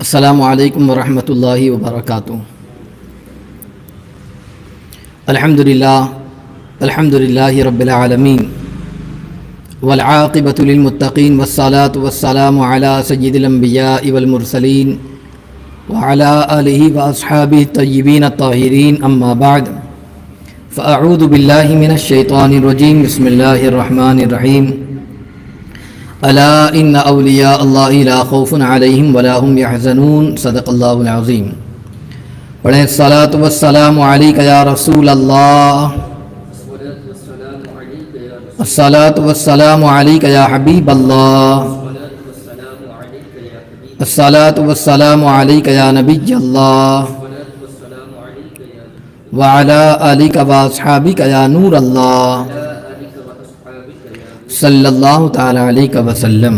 السلام علیکم ورحمۃ اللہ وبرکاتہ۔ الحمد للہ رب العالمین والعاقبۃ للمتقین والصلاة والسلام علی سید الانبیاء والمرسلین وعلی آلہ واصحابہ الطیبین الطاہرین، اما بعد فاعوذ باللہ من الشیطان الرجیم، بسم اللہ الرحمن الرحیم۔ الا ان اولیاء اللہ لا خوف علیہم ولا هم یحزنون، صدق اللہ العظیم۔ پڑھیں الصلاۃ والسلام علیک یا رسول اللہ، الصلاۃ والسلام علیک یا حبیب اللہ، الصلاۃ والسلام علیک یا نبی اللہ، وعلی آلک واصحابک یا نور اللہ، صلی اللہ تعالی علیہ وسلم۔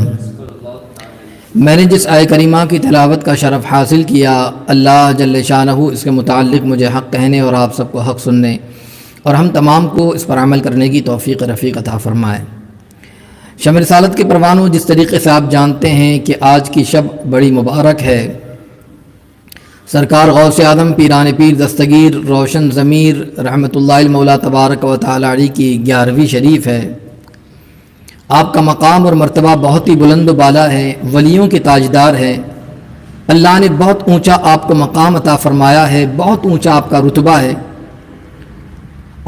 میں نے جس آیہ کریمہ کی تلاوت کا شرف حاصل کیا، اللہ جل شانہ اس کے متعلق مجھے حق کہنے اور آپ سب کو حق سننے اور ہم تمام کو اس پر عمل کرنے کی توفیق رفیق عطا فرمائے۔ شمع رسالت کے پروانوں، جس طریقے سے آپ جانتے ہیں کہ آج کی شب بڑی مبارک ہے، سرکار غوث اعظم پیران پیر دستگیر روشن ضمیر رحمۃ اللہ المولا تبارک و تعالی علیہ کی 11ویں شریف ہے۔ آپ کا مقام اور مرتبہ بہت ہی بلند و بالا ہے، ولیوں کے تاجدار ہے۔ اللہ نے بہت اونچا آپ کو مقام عطا فرمایا ہے، بہت اونچا آپ کا رتبہ ہے۔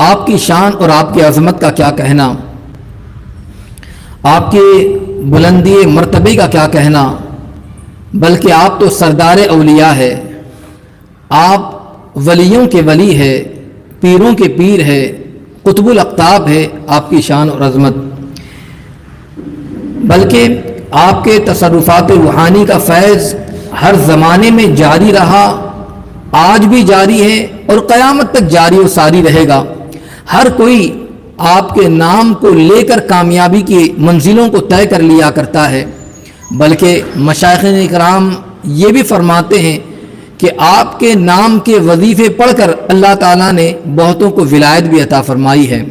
آپ کی شان اور آپ کی عظمت کا کیا کہنا، آپ کے بلندی مرتبے کا کیا کہنا، بلکہ آپ تو سردار اولیاء ہے، آپ ولیوں کے ولی ہے، پیروں کے پیر ہے، قطب الاقطاب ہے۔ آپ کی شان اور عظمت، بلکہ آپ کے تصرفات روحانی کا فیض ہر زمانے میں جاری رہا، آج بھی جاری ہے اور قیامت تک جاری و ساری رہے گا۔ ہر کوئی آپ کے نام کو لے کر کامیابی کی منزلوں کو طے کر لیا کرتا ہے، بلکہ مشائخین اکرام یہ بھی فرماتے ہیں کہ آپ کے نام کے وظیفے پڑھ کر اللہ تعالیٰ نے بہتوں کو ولایت بھی عطا فرمائی ہے۔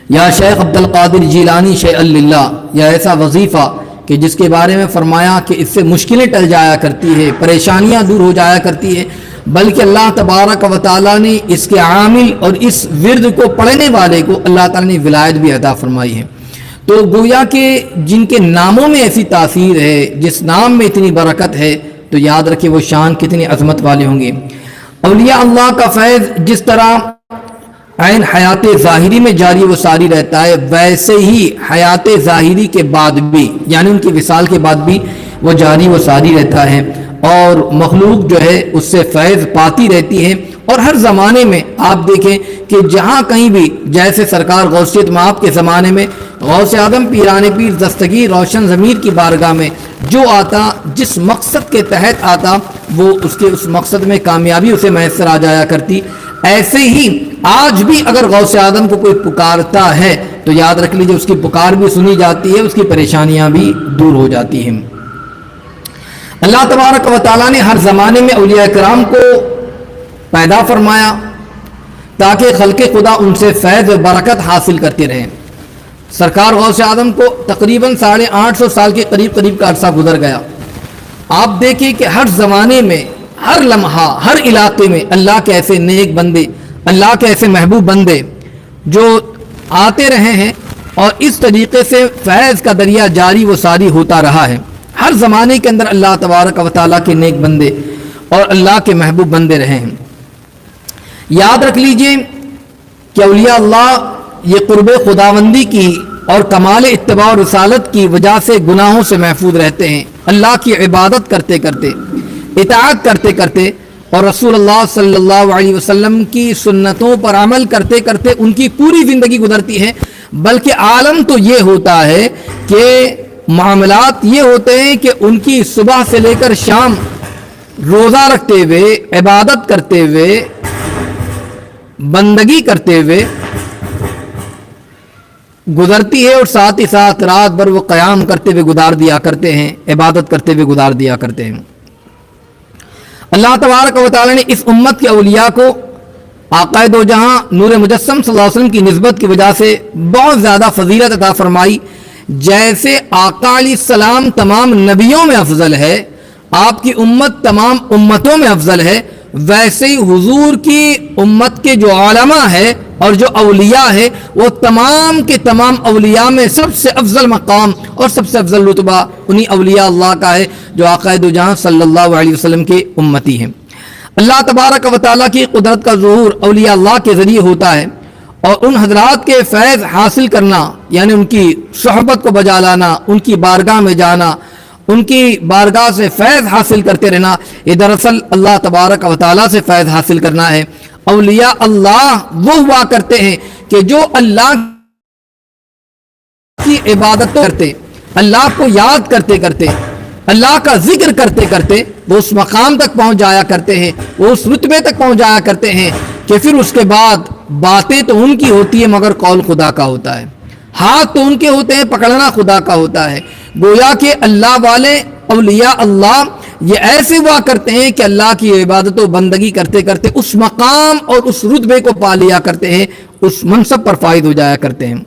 یا شیخ عبد القادر جیلانی شیئا للہ، یا ایسا وظیفہ کہ جس کے بارے میں فرمایا کہ اس سے مشکلیں ٹل جایا کرتی ہے، پریشانیاں دور ہو جایا کرتی ہے، بلکہ اللہ تبارک و تعالیٰ نے اس کے عامل اور اس ورد کو پڑھنے والے کو اللہ تعالیٰ نے ولایت بھی عطا فرمائی ہے۔ تو گویا کہ جن کے ناموں میں ایسی تاثیر ہے، جس نام میں اتنی برکت ہے، تو یاد رکھیں وہ شان کتنی عظمت والے ہوں گے۔ اولیاء اللہ کا فیض جس طرح عین حیات ظاہری میں جاری و ساری رہتا ہے، ویسے ہی حیات ظاہری کے بعد بھی، یعنی ان کی وصال کے بعد بھی وہ جاری و ساری رہتا ہے، اور مخلوق جو ہے اس سے فیض پاتی رہتی ہے۔ اور ہر زمانے میں آپ دیکھیں کہ جہاں کہیں بھی، جیسے سرکار غوثیت مآب کے زمانے میں غوث اعظم پیران پیر دستگیر روشن ضمیر کی بارگاہ میں جو آتا، جس مقصد کے تحت آتا، وہ اس مقصد میں کامیابی اسے میسر آ جایا کرتی۔ ایسے ہی آج بھی اگر غوث اعظم کو کوئی پکارتا ہے تو یاد رکھ لیجیے اس کی پکار بھی سنی جاتی ہے، اس کی پریشانیاں بھی دور ہو جاتی ہیں۔ اللہ تبارک و تعالیٰ نے ہر زمانے میں اولیاء کرام کو پیدا فرمایا تاکہ خلق خدا ان سے فیض و برکت حاصل کرتے رہیں۔ سرکار غوث اعظم کو تقریباً 850 سال کے قریب کا عرصہ گزر گیا۔ آپ دیکھیں کہ ہر زمانے میں، ہر لمحہ، ہر علاقے میں اللہ کے ایسے نیک بندے، اللہ کے ایسے محبوب بندے جو آتے رہے ہیں، اور اس طریقے سے فیض کا دریا جاری و ساری ہوتا رہا ہے۔ ہر زمانے کے اندر اللہ تبارک و تعالیٰ کے نیک بندے اور اللہ کے محبوب بندے رہے ہیں۔ یاد رکھ لیجئے کہ اولیاء اللہ یہ قرب خداوندی کی اور کمال اتباع و رسالت کی وجہ سے گناہوں سے محفوظ رہتے ہیں، اللہ کی عبادت کرتے کرتے، اطاعت کرتے کرتے، اور رسول اللہ صلی اللہ علیہ وسلم کی سنتوں پر عمل کرتے کرتے ان کی پوری زندگی گزرتی ہے۔ بلکہ عالم تو یہ ہوتا ہے کہ معاملات یہ ہوتے ہیں کہ ان کی صبح سے لے کر شام روزہ رکھتے ہوئے، عبادت کرتے ہوئے، بندگی کرتے ہوئے گزرتی ہے، اور ساتھ ہی ساتھ رات بھر وہ قیام کرتے ہوئے گزار دیا کرتے ہیں، عبادت کرتے ہوئے گزار دیا کرتے ہیں۔ اللہ تبارک و تعالی نے اس امت کے اولیاء کو آقا دو جہاں نور مجسم صلی اللہ علیہ وسلم کی نسبت کی وجہ سے بہت زیادہ فضیلت عطا فرمائی۔ جیسے آقا علیہ السلام تمام نبیوں میں افضل ہے، آپ کی امت تمام امتوں میں افضل ہے، ویسے ہی حضور کی امت کے جو علماء ہے اور جو اولیاء ہے وہ تمام کے تمام اولیاء میں سب سے افضل مقام اور سب سے افضل رتبہ انہی اولیاء اللہ کا ہے جو آقا دو جہاں صلی اللہ علیہ وسلم کے امتی ہیں۔ اللہ تبارک و تعالیٰ کی قدرت کا ظہور اولیاء اللہ کے ذریعے ہوتا ہے، اور ان حضرات کے فیض حاصل کرنا یعنی ان کی صحبت کو بجا لانا، ان کی بارگاہ میں جانا، ان کی بارگاہ سے فیض حاصل کرتے رہنا، یہ دراصل اللہ تبارک و تعالیٰ سے فیض حاصل کرنا ہے۔ اولیاء اللہ وہ ہوا کرتے ہیں کہ جو اللہ کی عبادت کرتے، اللہ کو یاد کرتے کرتے، اللہ کا ذکر کرتے کرتے وہ اس مقام تک پہنچ جایا کرتے ہیں، وہ اس رتبے تک پہنچ جایا کرتے ہیں کہ پھر اس کے بعد باتیں تو ان کی ہوتی ہے مگر قول خدا کا ہوتا ہے، ہاتھ تو ان کے ہوتے ہیں، پکڑنا خدا کا ہوتا ہے۔ گویا کہ اللہ والے اولیاء اللہ یہ ایسے ہوا کرتے ہیں کہ اللہ کی عبادت و بندگی کرتے کرتے اس مقام اور اس رتبے کو پا لیا کرتے ہیں، اس منصب پر فائد ہو جایا کرتے ہیں۔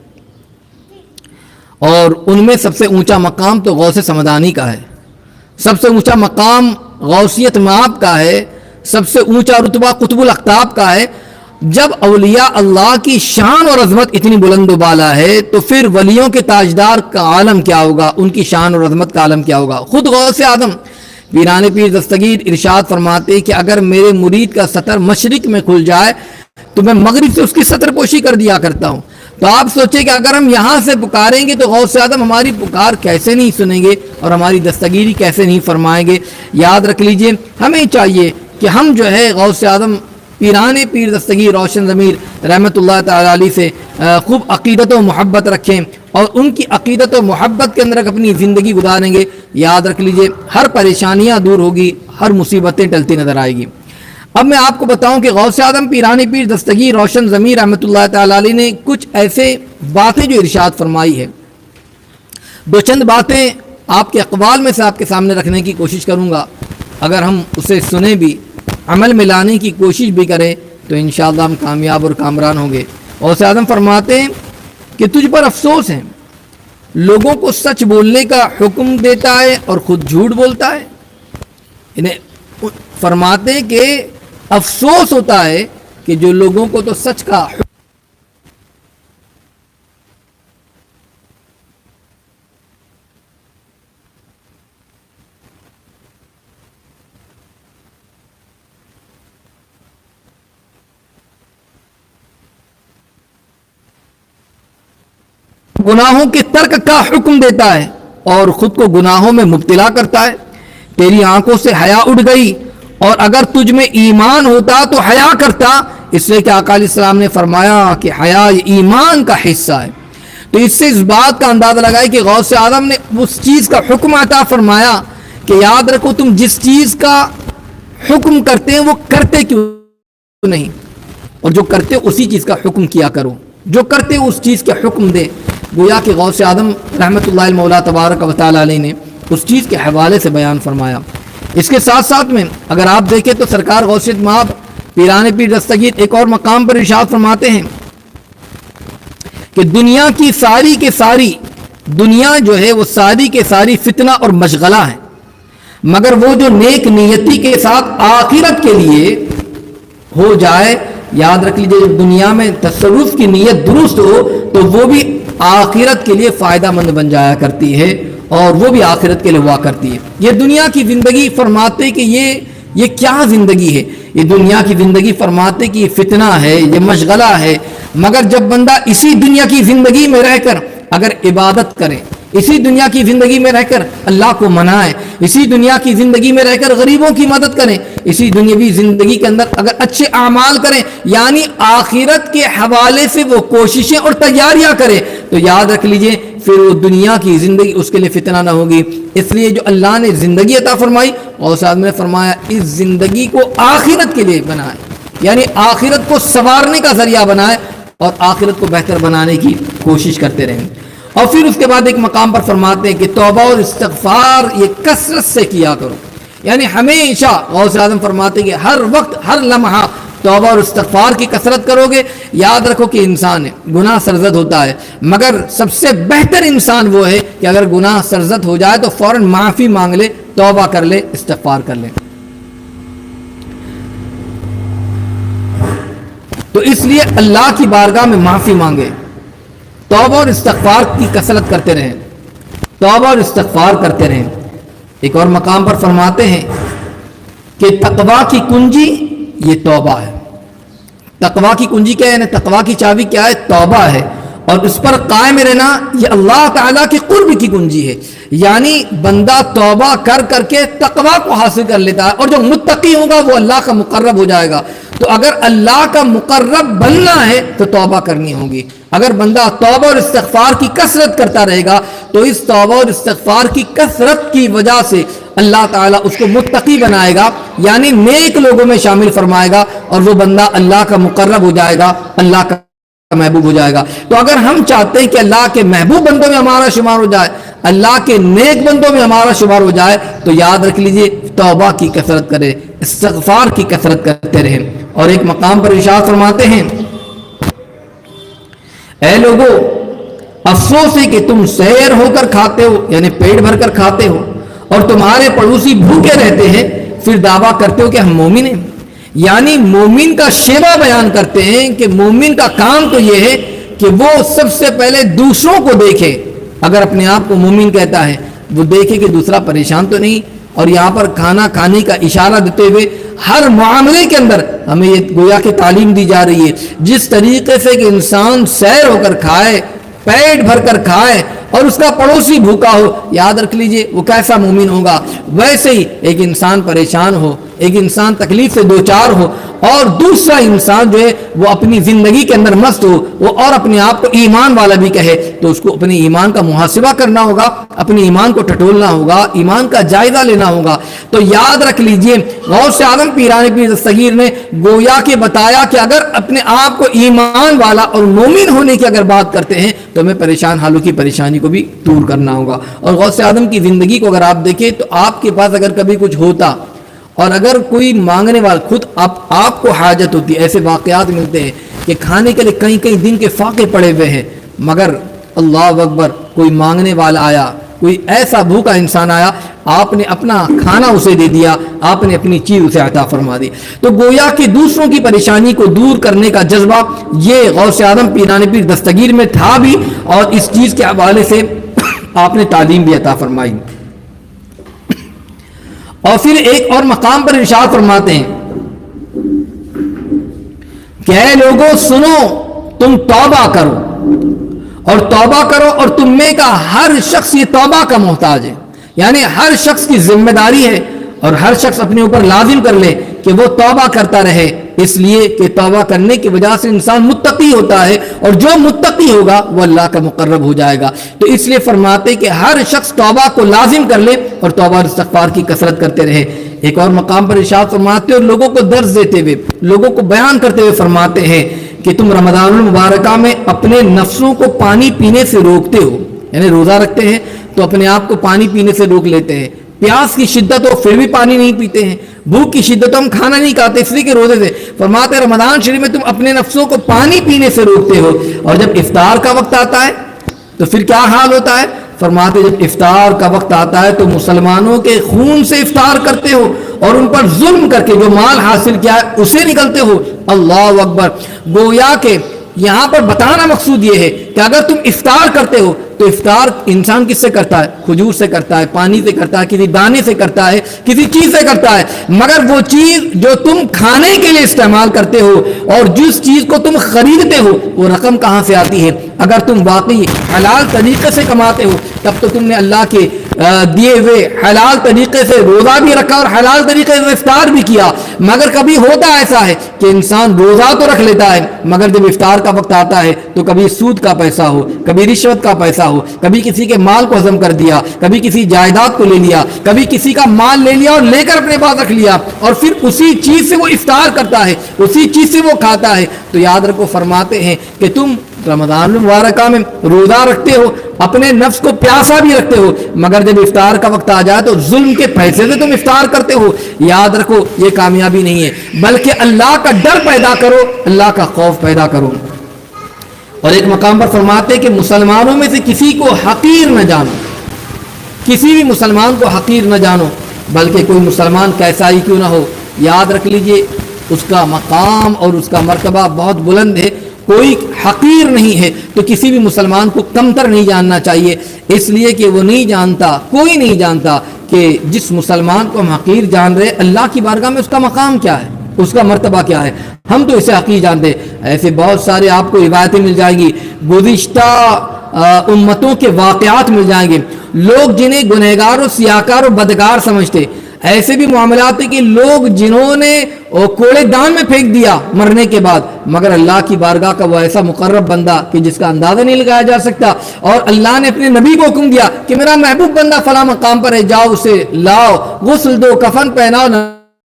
اور ان میں سب سے اونچا مقام تو غوث سمدانی کا ہے، سب سے اونچا مقام غوثیت مآب کا ہے، سب سے اونچا رتبہ قطب الاقطاب کا ہے۔ جب اولیاء اللہ کی شان اور عظمت اتنی بلند و بالا ہے تو پھر ولیوں کے تاجدار کا عالم کیا ہوگا، ان کی شان اور عظمت کا عالم کیا ہوگا۔ خود غوث اعظم پیران پیر دستگیر ارشاد فرماتے کہ اگر میرے مرید کا سطر مشرق میں کھل جائے تو میں مغرب سے اس کی سطر پوشی کر دیا کرتا ہوں۔ تو آپ سوچیں کہ اگر ہم یہاں سے پکاریں گے تو غوث اعظم ہماری پکار کیسے نہیں سنیں گے اور ہماری دستگیری کیسے نہیں فرمائیں گے۔ یاد رکھ لیجئے ہمیں چاہیے کہ ہم جو ہے غوث اعظم پیران پیر دستگیر روشن ضمیر رحمت اللہ تعالی علیہ سے خوب عقیدت و محبت رکھیں اور ان کی عقیدت و محبت کے اندر اپنی زندگی گزاریں گے۔ یاد رکھ لیجئے ہر پریشانیاں دور ہوگی، ہر مصیبتیں ٹلتی نظر آئے گی۔ اب میں آپ کو بتاؤں کہ غوث اعظم پیران پیر دستگیر روشن ضمیر رحمت اللہ تعالی علیہ نے کچھ ایسے باتیں جو ارشاد فرمائی ہے، دو چند باتیں آپ کے اقوال میں سے آپ کے سامنے رکھنے کی کوشش کروں گا۔ اگر ہم اسے سنیں بھی، عمل میں لانے کی کوشش بھی کریں تو انشاءاللہ ہم کامیاب اور کامران ہوں گے۔ غوث اعظم فرماتے ہیں کہ تجھ پر افسوس ہے، لوگوں کو سچ بولنے کا حکم دیتا ہے اور خود جھوٹ بولتا ہے۔ انہیں فرماتے ہیں کہ افسوس ہوتا ہے کہ جو لوگوں کو تو سچ کا گناہوں کے ترک کا حکم دیتا ہے اور خود کو گناہوں میں مبتلا کرتا ہے۔ تیری آنکھوں سے حیا اٹھ گئی اور اگر تجھ میں ایمان ہوتا تو حیا کرتا، اس لیے کہ آقا علیہ السلام نے فرمایا کہ حیا ایمان کا حصہ ہے۔ تو اس سے اس بات کا اندازہ لگائے کہ غوث اعظم نے اس چیز کا حکم عطا فرمایا کہ یاد رکھو تم جس چیز کا حکم کرتے ہیں وہ کرتے کیوں نہیں، اور جو کرتے اسی چیز کا حکم کیا کرو، جو کرتے اس چیز کے حکم دے۔ گویا کہ غوث اعظم رحمت اللہ مولا تبارک و تعالی علیہ نے اس چیز کے حوالے سے بیان فرمایا۔ اس کے ساتھ ساتھ میں اگر آپ دیکھیں تو سرکار غوثیت مآب پیران پیر دستگیر ایک اور مقام پر ارشاد فرماتے ہیں کہ دنیا کی ساری کے ساری دنیا جو ہے وہ ساری کے ساری فتنہ اور مشغلہ ہے، مگر وہ جو نیک نیتی کے ساتھ آخرت کے لیے ہو جائے، یاد رکھ لیجئے جب دنیا میں تصرف کی نیت درست ہو تو وہ بھی آخرت کے لیے فائدہ مند بن جایا کرتی ہے اور وہ بھی آخرت کے لیے ہوا کرتی ہے۔ یہ دنیا کی زندگی فرماتے کہ یہ کیا زندگی ہے، یہ دنیا کی زندگی فرماتے کہ یہ فتنہ ہے، یہ مشغلہ ہے، مگر جب بندہ اسی دنیا کی زندگی میں رہ کر اگر عبادت کرے، اسی دنیا کی زندگی میں رہ کر اللہ کو منائے، اسی دنیا کی زندگی میں رہ کر غریبوں کی مدد کریں، اسی دنیاوی زندگی کے اندر اگر اچھے اعمال کریں، یعنی آخرت کے حوالے سے وہ کوششیں اور تیاریاں کریں، تو یاد رکھ لیجئے پھر وہ دنیا کی زندگی اس کے لیے فتنہ نہ ہوگی۔ اس لیے جو اللہ نے زندگی عطا فرمائی اور ساتھ میں فرمایا اس زندگی کو آخرت کے لیے بنائے، یعنی آخرت کو سنوارنے کا ذریعہ بنائے اور آخرت کو بہتر بنانے کی کوشش کرتے رہیں۔ اور پھر اس کے بعد ایک مقام پر فرماتے ہیں کہ توبہ اور استغفار یہ کثرت سے کیا کرو، یعنی ہمیشہ غوث اعظم فرماتے ہیں کہ ہر وقت ہر لمحہ توبہ اور استغفار کی کثرت کرو گے۔ یاد رکھو کہ انسان ہے، گناہ سرزد ہوتا ہے، مگر سب سے بہتر انسان وہ ہے کہ اگر گناہ سرزد ہو جائے تو فوراً معافی مانگ لے توبہ کر لیں، استغفار کر لیں۔ تو اس لیے اللہ کی بارگاہ میں معافی مانگے، توبہ اور استغفار کی کثرت کرتے رہیں، توبہ اور استغفار کرتے رہیں۔ ایک اور مقام پر فرماتے ہیں کہ تقویٰ کی کنجی یہ توبہ ہے۔ تقویٰ کی کنجی کیا ہے؟ یعنی تقویٰ کی چابی کیا ہے؟ توبہ ہے، اور اس پر قائم رہنا یہ اللہ تعالیٰ کے قرب کی کنجی ہے۔ یعنی بندہ توبہ کر کر کے تقویٰ کو حاصل کر لیتا ہے، اور جو متقی ہوگا وہ اللہ کا مقرب ہو جائے گا۔ تو اگر اللہ کا مقرب بننا ہے تو توبہ کرنی ہوگی۔ اگر بندہ توبہ اور استغفار کی کثرت کرتا رہے گا تو اس توبہ اور استغفار کی کثرت کی وجہ سے اللہ تعالیٰ اس کو متقی بنائے گا، یعنی نیک لوگوں میں شامل فرمائے گا، اور وہ بندہ اللہ کا مقرب ہو جائے گا، اللہ کا محبوب ہو جائے گا۔ تو اگر ہم چاہتے ہیں کہ اللہ کے محبوب بندوں میں ہمارا شمار ہو جائے، اللہ کے نیک بندوں میں ہمارا شمار ہو جائے، تو یاد رکھ لیجئے توبہ کی کثرت کرے، استغفار کی کثرت کرتے رہیں۔ اور ایک مقام پر ارشاد فرماتے ہیں، اے لوگو افسوس ہے کہ تم سیر ہو کر کھاتے ہو، یعنی پیٹ بھر کر کھاتے ہو، اور تمہارے پڑوسی بھوکے رہتے ہیں، پھر دعویٰ کرتے ہو کہ ہم مومن ہیں۔ یعنی مومن کا شیوا بیان کرتے ہیں کہ مومن کا کام تو یہ ہے کہ وہ سب سے پہلے دوسروں کو دیکھے۔ اگر اپنے آپ کو مومن کہتا ہے، وہ دیکھے کہ دوسرا پریشان تو نہیں۔ اور یہاں پر کھانا کھانے کا اشارہ دیتے ہوئے ہر معاملے کے اندر ہمیں یہ گویا کہ تعلیم دی جا رہی ہے، جس طریقے سے کہ انسان سیر ہو کر کھائے، پیٹ بھر کر کھائے، اور اس کا پڑوسی بھوکا ہو، یاد رکھ لیجئے وہ کیسا مومن ہوگا۔ ویسے ہی ایک انسان پریشان ہو، ایک انسان تکلیف سے دوچار ہو، اور دوسرا انسان جو ہے وہ اپنی زندگی کے اندر مست ہو، وہ اور اپنے آپ کو ایمان والا بھی کہے، تو اس کو اپنے ایمان کا محاسبہ کرنا ہوگا، اپنے ایمان کو ٹٹولنا ہوگا، ایمان کا جائزہ لینا ہوگا۔ تو یاد رکھ لیجئے غوث اعظم پیران پیر دستگیر نے گویا کہ بتایا کہ اگر اپنے آپ کو ایمان والا اور مومن ہونے کی اگر بات کرتے ہیں تو ہمیں پریشان حالوں کی پریشانی کو بھی دور کرنا ہوگا۔ اور غوث اعظم کی زندگی کو اگر آپ دیکھیں تو آپ کے پاس اگر کبھی کچھ ہوتا اور اگر کوئی مانگنے والا خود آپ کو حاجت ہوتی، ایسے واقعات ملتے ہیں کہ کھانے کے لیے کئی کئی دن کے فاقے پڑے ہوئے ہیں، مگر اللہ اکبر کوئی مانگنے والا آیا، کوئی ایسا بھوکا انسان آیا، آپ نے اپنا کھانا اسے دے دیا، آپ نے اپنی چیز اسے عطا فرما دی۔ تو گویا کہ دوسروں کی پریشانی کو دور کرنے کا جذبہ یہ غوث اعظم پیران پیر دستگیر میں تھا بھی، اور اس چیز کے حوالے سے آپ نے تعلیم بھی عطا فرمائی۔ اور پھر ایک اور مقام پر ارشاد فرماتے ہیں کہ اے لوگوں سنو، تم توبہ کرو، اور توبہ کرو، اور تم میں کا ہر شخص یہ توبہ کا محتاج ہے۔ یعنی ہر شخص کی ذمہ داری ہے، اور ہر شخص اپنے اوپر لازم کر لے کہ وہ توبہ کرتا رہے، اس لیے کہ توبہ کرنے کی وجہ سے انسان متقی ہوتا ہے، اور جو متقی ہوگا وہ اللہ کا مقرب ہو جائے گا۔ تو اس لیے فرماتے کہ ہر شخص توبہ کو لازم کر لے اور توبہ اور استغفار کی کثرت کرتے رہے۔ ایک اور مقام پر ارشاد فرماتے اور لوگوں کو درس دیتے ہوئے، لوگوں کو بیان کرتے ہوئے فرماتے ہیں کہ تم رمضان المبارکہ میں اپنے نفسوں کو پانی پینے سے روکتے ہو، یعنی روزہ رکھتے ہیں تو اپنے آپ کو پانی پینے سے روک لیتے ہیں، پیاس کی شدت ہو پھر بھی پانی نہیں پیتے ہیں، بھوک کی شدت ہو ہم کھانا نہیں کھاتے اس لیے کہ روزے سے، فرماتے رمضان شریف میں تم اپنے نفسوں کو پانی پینے سے روکتے ہو، اور جب افطار کا وقت آتا ہے تو پھر کیا حال ہوتا ہے؟ فرماتے جب افطار کا وقت آتا ہے تو مسلمانوں کے خون سے افطار کرتے ہو، اور ان پر ظلم کر کے جو مال حاصل کیا ہے اسے نکلتے ہو۔ اللہ اکبر! گویا کہ یہاں پر بتانا مقصود یہ ہے کہ اگر تم افطار کرتے ہو تو افطار انسان کس سے کرتا ہے؟ کھجور سے کرتا ہے، پانی سے کرتا ہے، کسی دانے سے کرتا ہے، کسی چیز سے کرتا ہے، مگر وہ چیز جو تم کھانے کے لیے استعمال کرتے ہو اور جس چیز کو تم خریدتے ہو وہ رقم کہاں سے آتی ہے؟ اگر تم واقعی حلال طریقے سے کماتے ہو تب تو تم نے اللہ کے دیے ہوئے حلال طریقے سے روزہ بھی رکھا اور حلال طریقے سے افطار بھی کیا، مگر کبھی ہوتا ایسا ہے کہ انسان روزہ تو رکھ لیتا ہے مگر جب افطار کا وقت آتا ہے تو کبھی سود کا پیسہ ہو، کبھی رشوت کا پیسہ ہو، کبھی کسی کے مال کو ہضم کر دیا، کبھی کسی جائیداد کو لے لیا، کبھی کسی کا مال لے لیا اور لے کر اپنے پاس رکھ لیا، اور پھر اسی چیز سے وہ افطار کرتا ہے، اسی چیز سے وہ کھاتا ہے۔ تو یاد رکھو فرماتے ہیں کہ تم رمضان المبارکہ میں روزہ رکھتے ہو، اپنے نفس کو پیاسا بھی رکھتے ہو، مگر جب افطار کا وقت آ جائے تو ظلم کے پیسے سے تم افطار کرتے ہو۔ یاد رکھو یہ کامیابی نہیں ہے، بلکہ اللہ کا ڈر پیدا کرو، اللہ کا خوف پیدا کرو۔ اور ایک مقام پر فرماتے ہیں کہ مسلمانوں میں سے کسی کو حقیر نہ جانو، کسی بھی مسلمان کو حقیر نہ جانو، بلکہ کوئی مسلمان کیسا ہی کیوں نہ ہو، یاد رکھ لیجئے اس کا مقام اور اس کا مرتبہ بہت بلند ہے، کوئی حقیر نہیں ہے۔ تو کسی بھی مسلمان کو کمتر نہیں جاننا چاہیے، اس لیے کہ وہ نہیں جانتا، کوئی نہیں جانتا کہ جس مسلمان کو ہم حقیر جان رہے اللہ کی بارگاہ میں اس کا مقام کیا ہے، اس کا مرتبہ کیا ہے۔ ہم تو اسے حقیر جانتے۔ ایسے بہت سارے آپ کو روایتیں مل جائیں گی، گزشتہ امتوں کے واقعات مل جائیں گے، لوگ جنہیں گنہگار و سیاکار و بدکار سمجھتے، ایسے بھی معاملات ہیں کہ لوگ جنہوں نے کوڑے دان میں پھینک دیا مرنے کے بعد، مگر اللہ کی بارگاہ کا وہ ایسا مقرب بندہ کہ جس کا اندازہ نہیں لگایا جا سکتا، اور اللہ نے اپنے نبی کو حکم دیا کہ میرا محبوب بندہ فلاں مقام پر ہے، جاؤ اسے لاؤ، غسل دو، کفن پہناؤ،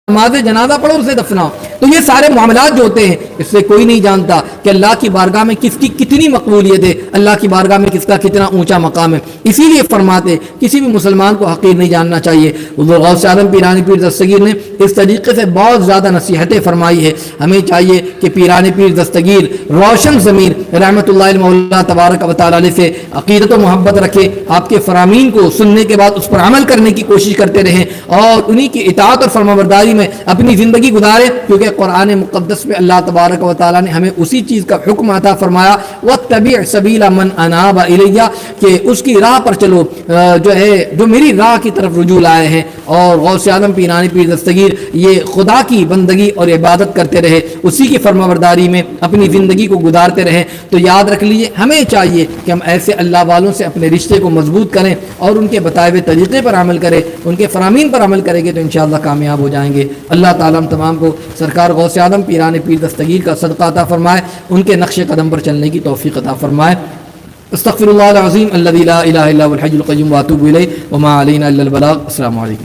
نماز جنازہ پڑھو، اسے دفناؤ۔ تو یہ سارے معاملات جو ہوتے ہیں اس سے کوئی نہیں جانتا کہ اللہ کی بارگاہ میں کس کی کتنی مقبولیت ہے، اللہ کی بارگاہ میں کس کا کتنا اونچا مقام ہے۔ اسی لیے فرماتے کسی بھی مسلمان کو حقیر نہیں جاننا چاہیے۔ حضور غوث اعظم پیرانی پیر دستگیر نے اس طریقے سے بہت زیادہ نصیحتیں فرمائی ہے۔ ہمیں چاہیے کہ پیرانی پیر دستگیر روشن ضمیر رحمۃ اللہ علیہ مولا تبارک و تعالی علیہ سے عقیدت و محبت رکھے، آپ کے فرامین کو سننے کے بعد اس پر عمل کرنے کی کوشش کرتے رہیں اور انہی کی اطاعت اور فرمانبرداری میں اپنی زندگی گزارے، کیونکہ قرآن مقدس میں اللہ تبارک و تعالیٰ نے ہمیں اسی چیز کا حکم عطا فرمایا، وَاتَّبِعْ سَبِيلَ مَنْ أَنَابَ إِلَيَّ، کہ اس کی راہ پر چلو جو میری راہ کی طرف رجوع لائے ہیں۔ اور غوث اعظم پیرانی پیر دستگیر یہ خدا کی بندگی اور عبادت کرتے رہے، اسی کی فرمانبرداری میں اپنی زندگی کو گزارتے رہے۔ تو یاد رکھ لیجیے ہمیں چاہیے کہ ہم ایسے اللہ والوں سے اپنے رشتے کو مضبوط کریں اور ان کے بتائے ہوئے طریقے پر عمل کریں، ان کے فرامین پر عمل کریں گے تو انشاءاللہ کامیاب ہو جائیں گے۔ اللہ تعالیٰ ہم تمام کو سرکار غوث اعظم پیرانی پیر دستگیر کا صدقہ عطا فرمائے، ان کے نقش قدم پر چلنے کی توفیق عطا فرمائے۔ استغفر اللہ العظیم الذی لا الہ الا هو الحی القیوم واتوب الیہ وما علینا الا البلاغ۔ السلام علیکم۔